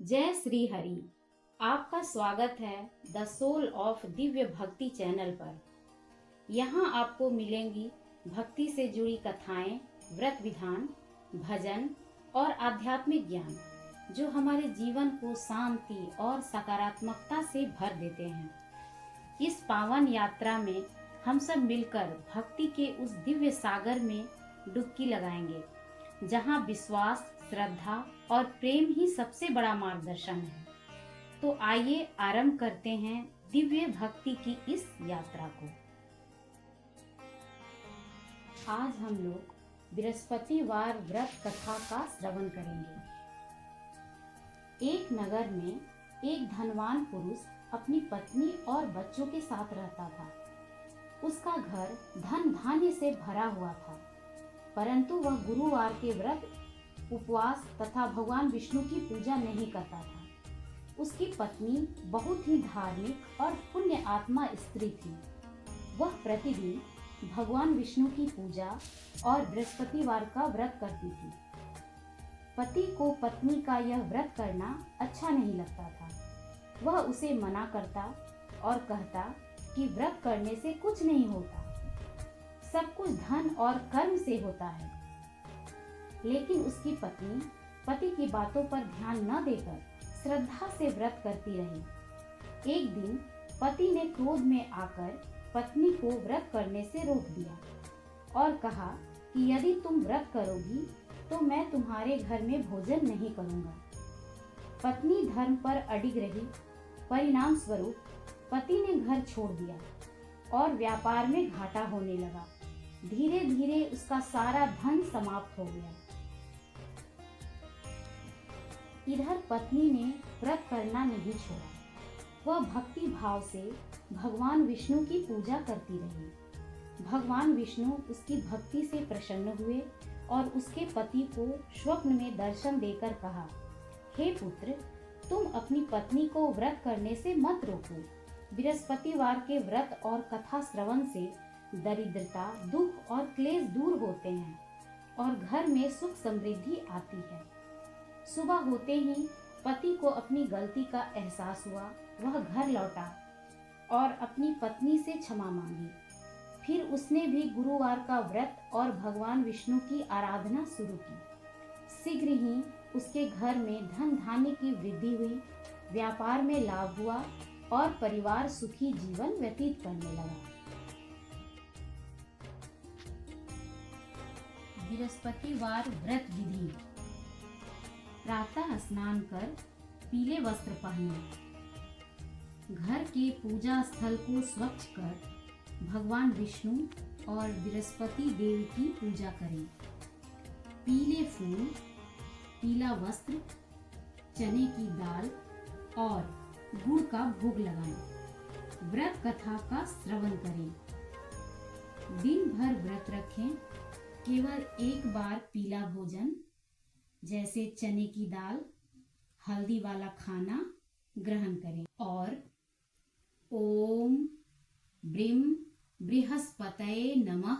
जय श्री हरि। आपका स्वागत है द सोल ऑफ दिव्य भक्ति चैनल पर। यहाँ आपको मिलेंगी भक्ति से जुड़ी कथाएं, व्रत विधान, भजन और आध्यात्मिक ज्ञान जो हमारे जीवन को शांति और सकारात्मकता से भर देते हैं। इस पावन यात्रा में हम सब मिलकर भक्ति के उस दिव्य सागर में डुबकी लगाएंगे जहाँ विश्वास, श्रद्धा और प्रेम ही सबसे बड़ा मार्गदर्शन है। तो आइए आरंभ करते हैं दिव्य भक्ति की इस यात्रा को। आज हम लोग बृहस्पतिवार व्रत कथा का श्रवण करेंगे। एक नगर में एक धनवान पुरुष अपनी पत्नी और बच्चों के साथ रहता था। उसका घर धन धान्य से भरा हुआ था, परंतु वह गुरुवार के व्रत, उपवास तथा भगवान विष्णु की पूजा नहीं करता था। उसकी पत्नी बहुत ही धार्मिक और पुण्य आत्मा स्त्री थी। वह प्रतिदिन भगवान विष्णु की पूजा और बृहस्पतिवार का व्रत करती थी। पति को पत्नी का यह व्रत करना अच्छा नहीं लगता था। वह उसे मना करता और कहता कि व्रत करने से कुछ नहीं होता, सब कुछ धन और कर्म से होता है। लेकिन उसकी पत्नी पति की बातों पर ध्यान न देकर श्रद्धा से व्रत करती रही। एक दिन पति ने क्रोध में आकर पत्नी को व्रत करने से रोक दिया और कहा कि यदि तुम व्रत करोगी तो मैं तुम्हारे घर में भोजन नहीं करूंगा। पत्नी धर्म पर अडिग रही। परिणाम स्वरूप पति ने घर छोड़ दिया और व्यापार में घाटा होने लगा। धीरे धीरे उसका सारा धन समाप्त हो गया। इधर पत्नी ने व्रत करना नहीं छोड़ा। वह भक्ति भाव से भगवान विष्णु की पूजा करती रही। भगवान विष्णु उसकी भक्ति से प्रसन्न हुए और उसके पति को स्वप्न में दर्शन देकर कहा, हे पुत्र, तुम अपनी पत्नी को व्रत करने से मत रोको। बृहस्पतिवार के व्रत और कथा श्रवण से दरिद्रता, दुख और क्लेश दूर होते हैं और घर में सुख समृद्धि आती है। सुबह होते ही पति को अपनी गलती का एहसास हुआ। वह घर लौटा और अपनी पत्नी से क्षमा मांगी। फिर उसने भी गुरुवार का व्रत और भगवान विष्णु की आराधना शुरू की। शीघ्र ही उसके घर में धन धान्य की वृद्धि हुई, व्यापार में लाभ हुआ और परिवार सुखी जीवन व्यतीत करने लगा। बृहस्पतिवार व्रत विधि। प्रातः स्नान कर पीले वस्त्र पहने, घर के पूजा स्थल को स्वच्छ कर भगवान विष्णु और बृहस्पति देव की पूजा करें। पीले फूल, पीला वस्त्र, चने की दाल और गुड़ का भोग लगाएं। व्रत कथा का श्रवण करें। दिन भर व्रत रखें। केवल एक बार पीला भोजन जैसे चने की दाल, हल्दी वाला खाना ग्रहण करें और ओम ब्रीम बृहस्पतये नमः